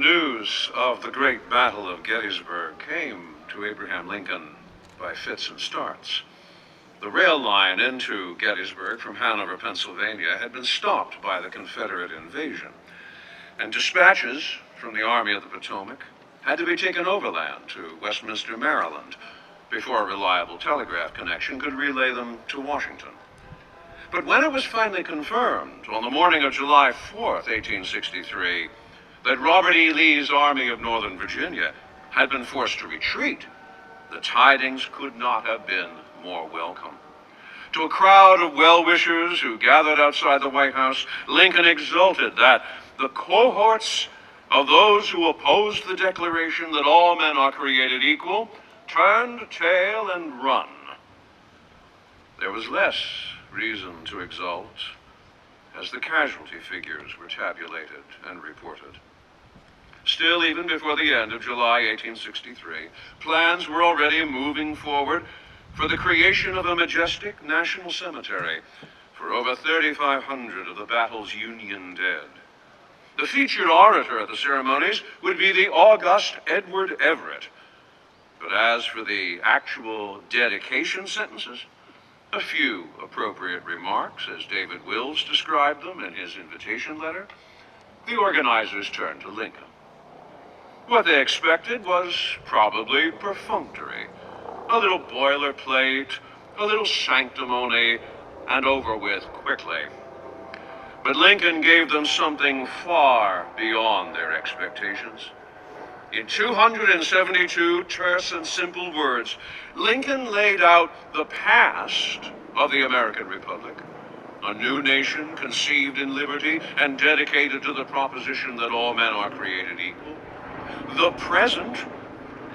news of the great Battle of Gettysburg came to Abraham Lincoln by fits and starts. The rail line into Gettysburg from Hanover, Pennsylvania, had been stopped by the Confederate invasion, and dispatches from the Army of the Potomac had to be taken overland to Westminster, Maryland, before a reliable telegraph connection could relay them to Washington. But when it was finally confirmed on the morning of July 4th, 1863, that Robert E. Lee's Army of Northern Virginia had been forced to retreat, the tidings could not have been more welcome. To a crowd of well-wishers who gathered outside the White House, Lincoln exulted that the cohorts of those who opposed the declaration that all men are created equal turned tail and run. There was less reason to exult as the casualty figures were tabulated and reported. Still, even before the end of July 1863, plans were already moving forward for the creation of a majestic national cemetery for over 3,500 of the battle's Union dead. The featured orator at the ceremonies would be the august Edward Everett. But as for the actual dedication sentences, a few appropriate remarks, as David Wills described them in his invitation letter, the organizers turned to Lincoln. What they expected was probably perfunctory, a little boilerplate, a little sanctimony, and over with quickly. But Lincoln gave them something far beyond their expectations. In 272 terse and simple words, Lincoln laid out the past of the American Republic, a new nation conceived in liberty and dedicated to the proposition that all men are created equal. The present,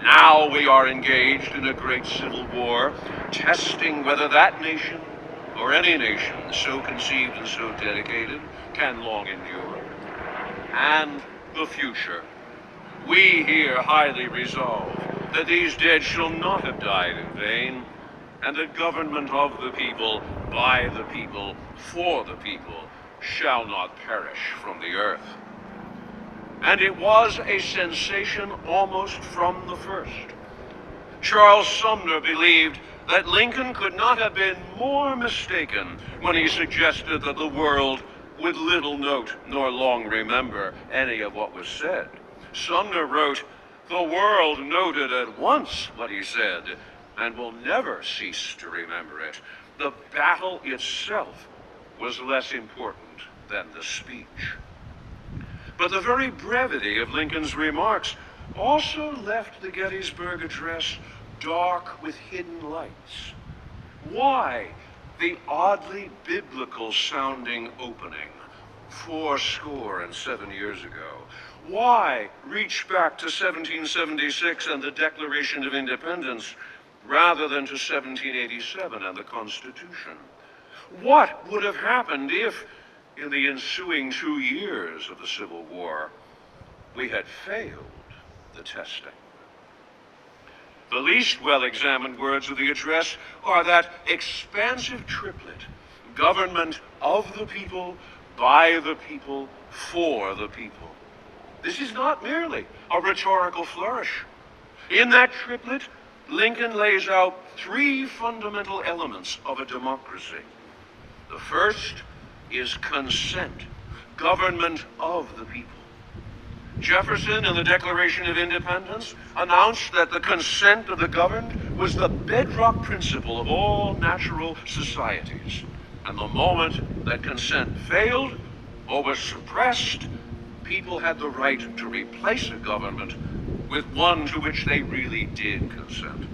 now we are engaged in a great civil war, testing whether that nation or any nation so conceived and so dedicated can long endure. And the future. We here highly resolve that these dead shall not have died in vain, and the government of the people, by the people, for the people, shall not perish from the earth. And it was a sensation almost from the first. Charles Sumner believed that Lincoln could not have been more mistaken when he suggested that the world would little note nor long remember any of what was said. Sumner wrote, "The world noted at once what he said, and will never cease to remember it. The battle itself was less important than the speech." But the very brevity of Lincoln's remarks also left the Gettysburg Address dark with hidden lights. Why the oddly biblical-sounding opening 87 years ago? Why reach back to 1776 and the Declaration of Independence rather than to 1787 and the Constitution? What would have happened if, in the ensuing 2 years of the Civil War, we had failed the testing? The least well-examined words of the address are that expansive triplet: government of the people, by the people, for the people. This is not merely a rhetorical flourish. In that triplet, Lincoln lays out 3 fundamental elements of a democracy. The first is consent, government of the people. Jefferson, in the Declaration of Independence, announced that the consent of the governed was the bedrock principle of all natural societies. And the moment that consent failed or was suppressed, people had the right to replace a government with one to which they really did consent.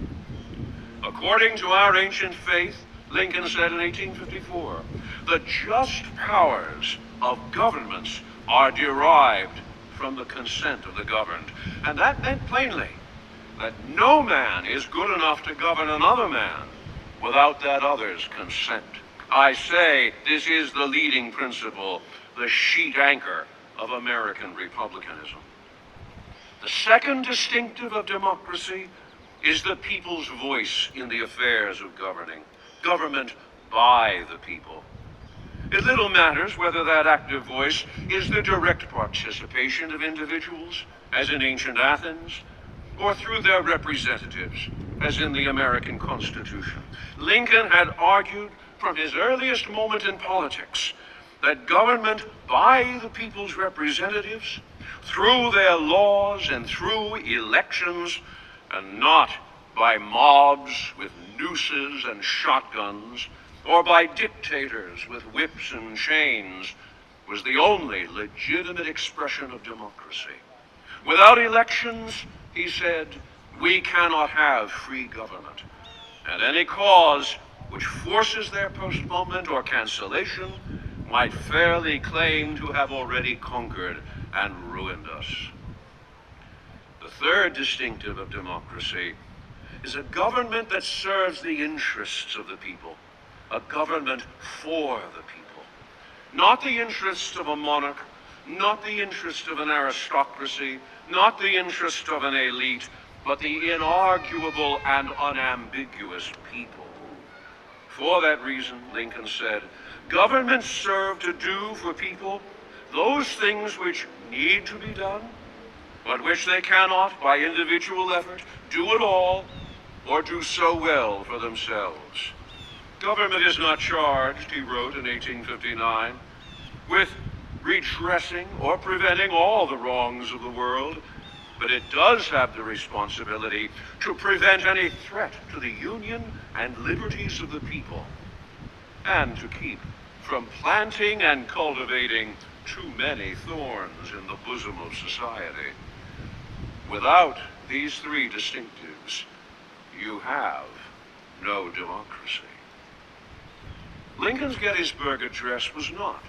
According to our ancient faith, Lincoln said in 1854, the just powers of governments are derived from the consent of the governed. And that meant plainly that no man is good enough to govern another man without that other's consent. I say this is the leading principle, the sheet anchor of American republicanism. The second distinctive of democracy is the people's voice in the affairs of governing, government by the people. It little matters whether that active voice is the direct participation of individuals, as in ancient Athens, or through their representatives, as in the American Constitution. Lincoln had argued from his earliest moment in politics that government by the people's representatives, through their laws and through elections, and not by mobs with nooses and shotguns, or by dictators with whips and chains, was the only legitimate expression of democracy. Without elections, he said, we cannot have free government, and any cause which forces their postponement or cancellation might fairly claim to have already conquered and ruined us. The third distinctive of democracy is a government that serves the interests of the people, a government for the people. Not the interests of a monarch, not the interest of an aristocracy, not the interest of an elite, but the inarguable and unambiguous people. For that reason, Lincoln said, governments serve to do for people those things which need to be done, but which they cannot, by individual effort, do at all, or do so well for themselves. Government is not charged, he wrote in 1859, with redressing or preventing all the wrongs of the world, but it does have the responsibility to prevent any threat to the union and liberties of the people, and to keep from planting and cultivating too many thorns in the bosom of society. Without these three distinctives, you have no democracy. Lincoln's Gettysburg Address was not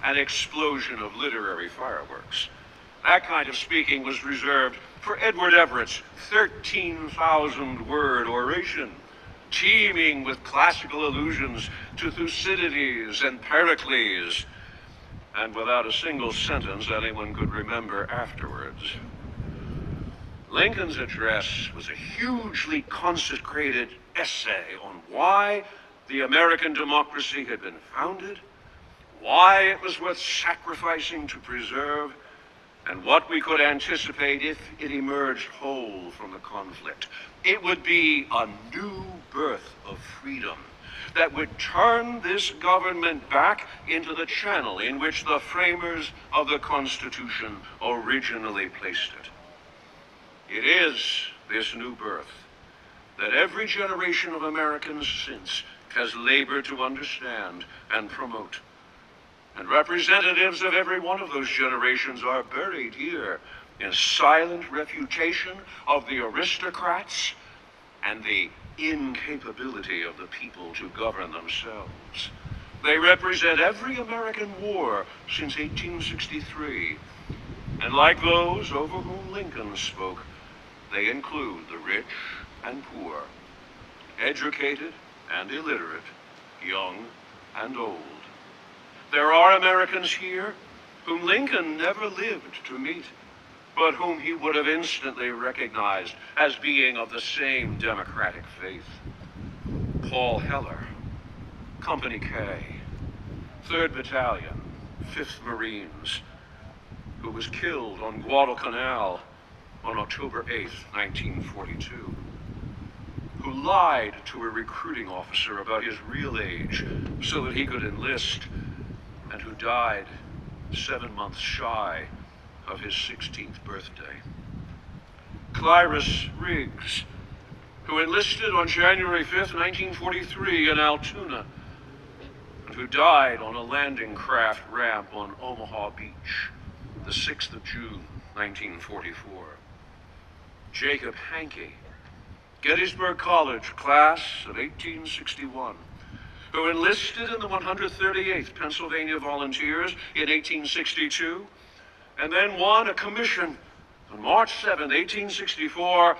an explosion of literary fireworks. That kind of speaking was reserved for Edward Everett's 13,000-word oration, teeming with classical allusions to Thucydides and Pericles, and without a single sentence anyone could remember afterwards. Lincoln's address was a hugely consecrated essay on why the American democracy had been founded, why it was worth sacrificing to preserve, and what we could anticipate if it emerged whole from the conflict. It would be a new birth of freedom that would turn this government back into the channel in which the framers of the Constitution originally placed it. It is this new birth that every generation of Americans since has labored to understand and promote. And representatives of every one of those generations are buried here in silent refutation of the aristocrats and the incapability of the people to govern themselves. They represent every American war since 1863, and like those over whom Lincoln spoke, they include the rich and poor, educated and illiterate, young and old. There are Americans here whom Lincoln never lived to meet, but whom he would have instantly recognized as being of the same democratic faith. Paul Heller, Company K, 3rd Battalion, 5th Marines, who was killed on Guadalcanal on October 8th, 1942, who lied to a recruiting officer about his real age so that he could enlist, and who died 7 months shy of his 16th birthday. Cyrus Riggs, who enlisted on January 5th, 1943 in Altoona, and who died on a landing craft ramp on Omaha Beach, the 6th of June, 1944. Jacob Hankey, Gettysburg College, class of 1861, who enlisted in the 138th Pennsylvania Volunteers in 1862, and then won a commission on March 7, 1864,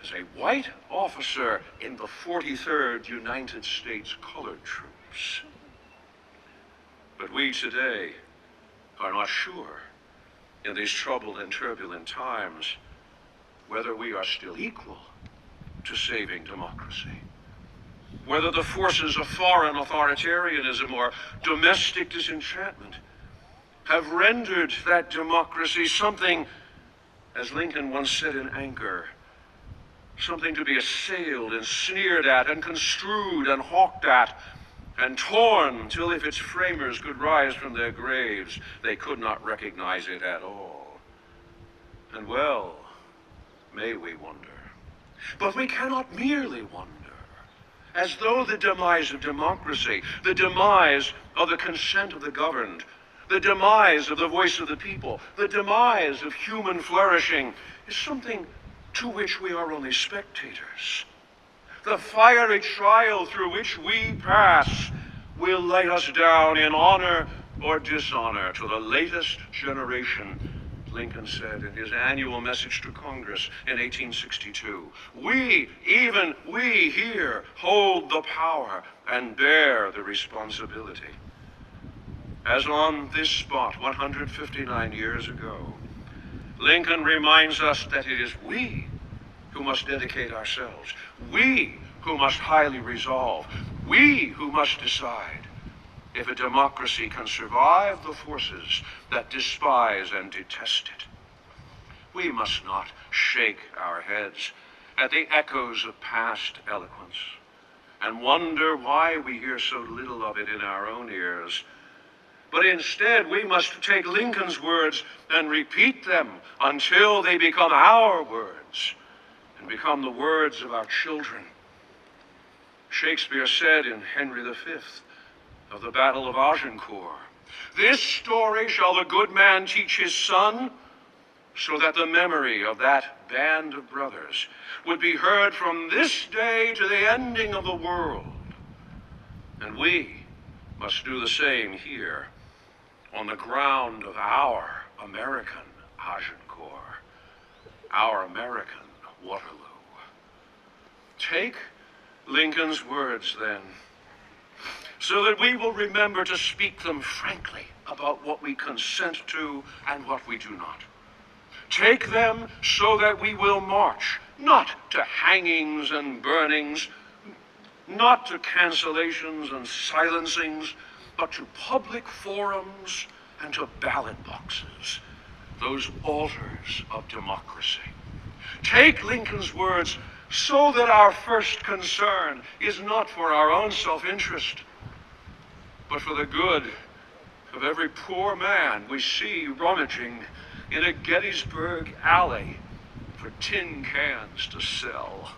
as a white officer in the 43rd United States Colored Troops. But we today are not sure, in these troubled and turbulent times, whether we are still equal to saving democracy. whether the forces of foreign authoritarianism or domestic disenchantment have rendered that democracy something, as Lincoln once said in anger, something to be assailed and sneered at and construed and hawked at and torn till if its framers could rise from their graves, they could not recognize it at all. And well, may we wonder. But we cannot merely wonder, as though the demise of democracy, the demise of the consent of the governed, the demise of the voice of the people, the demise of human flourishing is something to which we are only spectators. The fiery trial through which we pass will lay us down in honor or dishonor to the latest generation, Lincoln said in his annual message to Congress in 1862. We, even we here, hold the power and bear the responsibility. As on this spot 159 years ago, Lincoln reminds us that it is we who must dedicate ourselves, we who must highly resolve, we who must decide if a democracy can survive the forces that despise and detest it. We must not shake our heads at the echoes of past eloquence and wonder why we hear so little of it in our own ears. But instead, we must take Lincoln's words and repeat them until they become our words and become the words of our children. Shakespeare said in Henry V of the Battle of Agincourt, "This story shall the good man teach his son, so that the memory of that band of brothers would be heard from this day to the ending of the world." And we must do the same here, on the ground of our American Agincourt, our American Waterloo. Take Lincoln's words, then, so that we will remember to speak them frankly about what we consent to and what we do not. Take them so that we will march, not to hangings and burnings, not to cancellations and silencings, but to public forums and to ballot boxes, those altars of democracy. Take Lincoln's words so that our first concern is not for our own self-interest, but for the good of every poor man we see rummaging in a Gettysburg alley for tin cans to sell,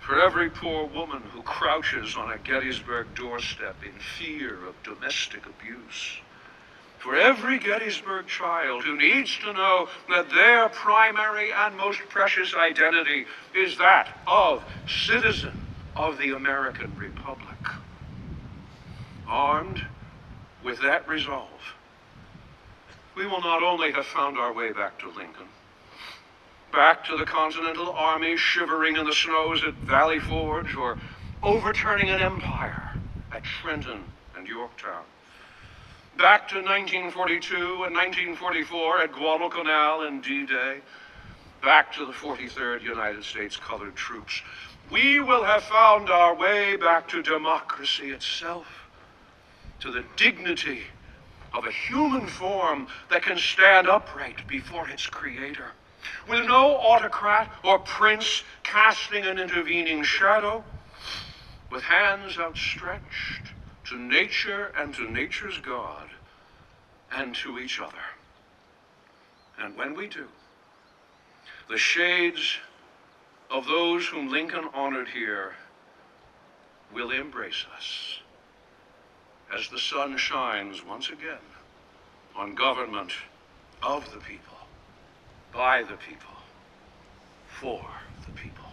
for every poor woman who crouches on a Gettysburg doorstep in fear of domestic abuse, for every Gettysburg child who needs to know that their primary and most precious identity is that of citizen of the American Republic. Armed with that resolve, we will not only have found our way back to Lincoln, back to the Continental Army shivering in the snows at Valley Forge, or overturning an empire at Trenton and Yorktown, back to 1942 and 1944 at Guadalcanal and D-Day, back to the 43rd United States Colored Troops. We will have found our way back to democracy itself, to the dignity of a human form that can stand upright before its creator, with no autocrat or prince casting an intervening shadow, with hands outstretched to nature and to nature's God and to each other. And when we do, the shades of those whom Lincoln honored here will embrace us as the sun shines once again on government of the people, by the people, for the people.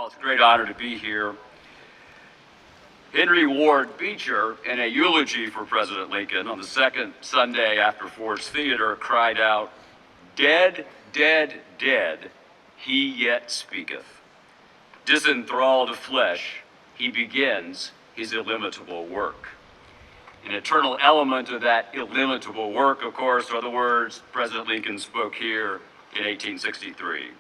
It's a great honor to be here. Henry Ward Beecher, in a eulogy for President Lincoln on the second Sunday after Ford's Theater, cried out, "Dead, dead, dead, he yet speaketh. Disenthralled of flesh, he begins his illimitable work." An eternal element of that illimitable work, of course, are the words President Lincoln spoke here in 1863,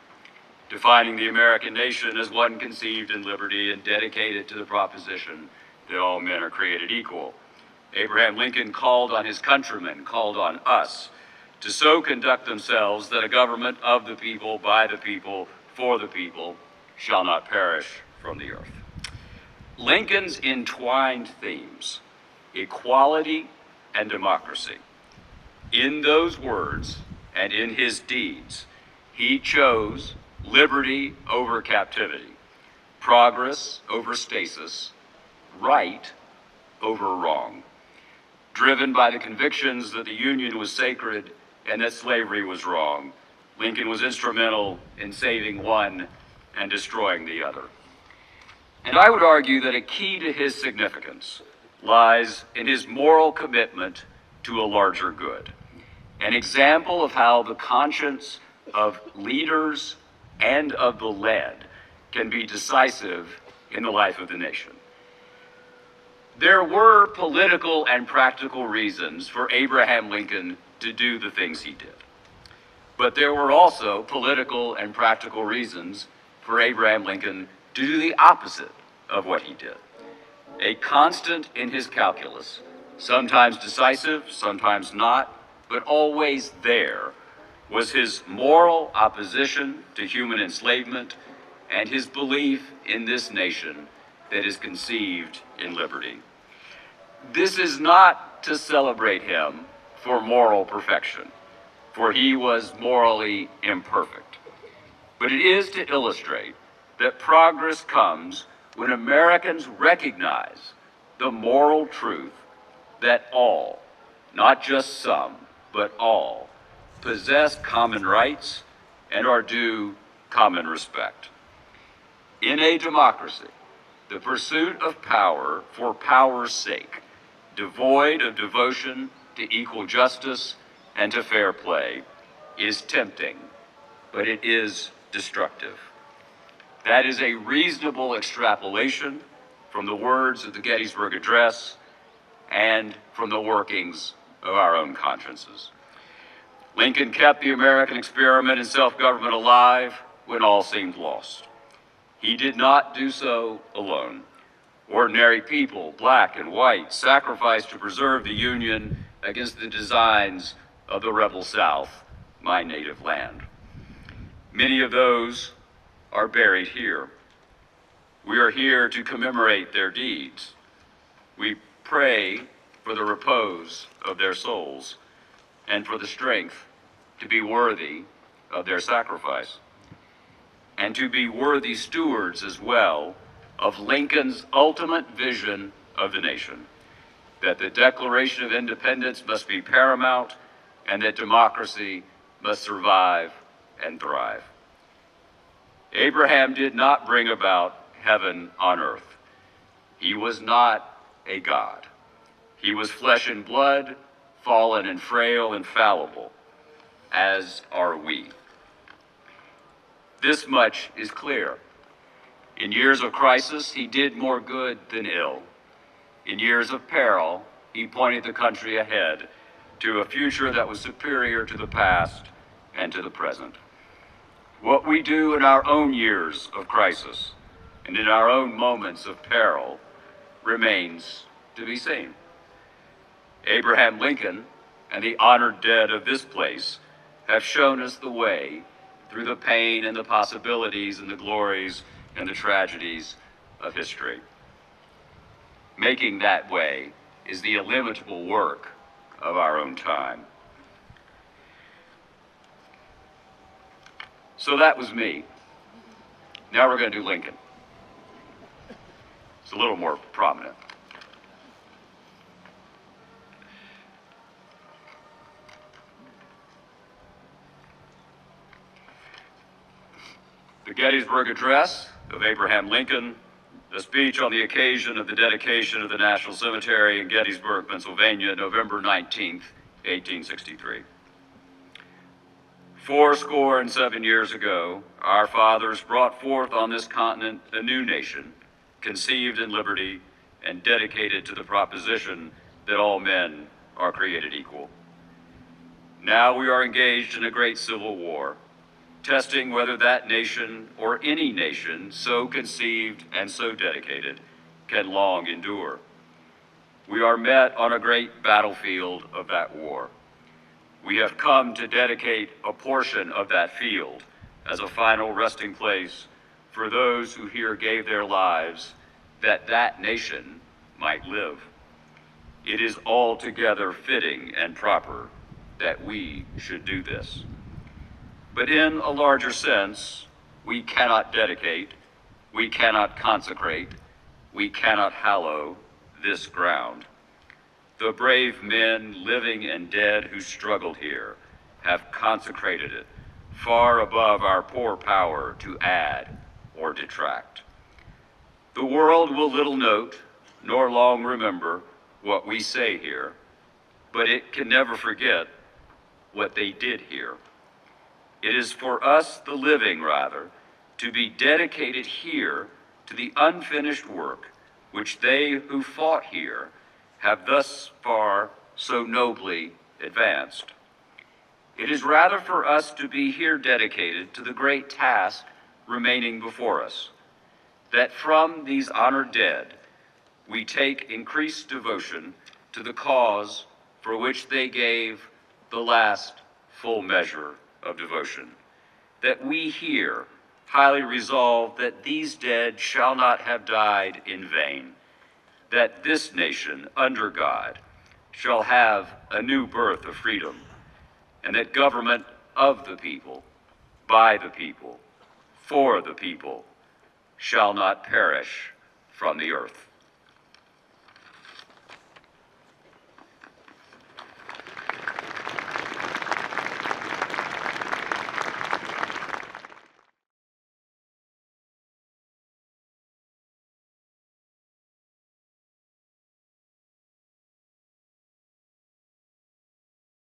defining the American nation as one conceived in liberty and dedicated to the proposition that all men are created equal. Abraham Lincoln called on his countrymen, called on us, to so conduct themselves that a government of the people, by the people, for the people, shall not perish from the earth. Lincoln's entwined themes, equality and democracy, in those words and in his deeds, he chose liberty over captivity, progress over stasis, right over wrong. Driven by the convictions that the Union was sacred and that slavery was wrong, Lincoln was instrumental in saving one and destroying the other. And I would argue that a key to his significance lies in his moral commitment to a larger good, an example of how the conscience of leaders and of the led can be decisive in the life of the nation. There were political and practical reasons for Abraham Lincoln to do the things he did. But there were also political and practical reasons for Abraham Lincoln to do the opposite of what he did. A constant in his calculus, sometimes decisive, sometimes not, but always there, was his moral opposition to human enslavement and his belief in this nation that is conceived in liberty. This is not to celebrate him for moral perfection, for he was morally imperfect, but it is to illustrate that progress comes when Americans recognize the moral truth that all, not just some, but all, possess common rights and are due common respect. In a democracy, the pursuit of power for power's sake, devoid of devotion to equal justice and to fair play, is tempting, but it is destructive. That is a reasonable extrapolation from the words of the Gettysburg Address and from the workings of our own consciences. Lincoln kept the American experiment in self-government alive when all seemed lost. He did not do so alone. Ordinary people, black and white, sacrificed to preserve the Union against the designs of the rebel South, my native land. Many of those are buried here. We are here to commemorate their deeds. We pray for the repose of their souls and for the strength to be worthy of their sacrifice, and to be worthy stewards as well of Lincoln's ultimate vision of the nation, that the Declaration of Independence must be paramount and that democracy must survive and thrive. Abraham did not bring about heaven on earth. He was not a god. He was flesh and blood, fallen and frail and fallible, as are we. This much is clear. In years of crisis, he did more good than ill. In years of peril, he pointed the country ahead to a future that was superior to the past and to the present. What we do in our own years of crisis and in our own moments of peril remains to be seen. Abraham Lincoln and the honored dead of this place have shown us the way through the pain and the possibilities and the glories and the tragedies of history. Making that way is the illimitable work of our own time. So that was me. Now we're going to do Lincoln. It's a little more prominent. The Gettysburg Address of Abraham Lincoln, a speech on the occasion of the dedication of the National Cemetery in Gettysburg, Pennsylvania, November 19th, 1863. 77 years ago, our fathers brought forth on this continent a new nation, conceived in liberty and dedicated to the proposition that all men are created equal. Now we are engaged in a great civil war, testing whether that nation or any nation so conceived and so dedicated can long endure. We are met on a great battlefield of that war. We have come to dedicate a portion of that field as a final resting place for those who here gave their lives that that nation might live. It is altogether fitting and proper that we should do this. But in a larger sense, we cannot dedicate, we cannot consecrate, we cannot hallow this ground. The brave men, living and dead, who struggled here have consecrated it far above our poor power to add or detract. The world will little note nor long remember what we say here, but it can never forget what they did here. It is for us, the living rather, to be dedicated here to the unfinished work which they who fought here have thus far so nobly advanced. It is rather for us to be here dedicated to the great task remaining before us, that from these honored dead we take increased devotion to the cause for which they gave the last full measure of devotion, that we here highly resolve that these dead shall not have died in vain, that this nation, under God, shall have a new birth of freedom, and that government of the people, by the people, for the people, shall not perish from the earth.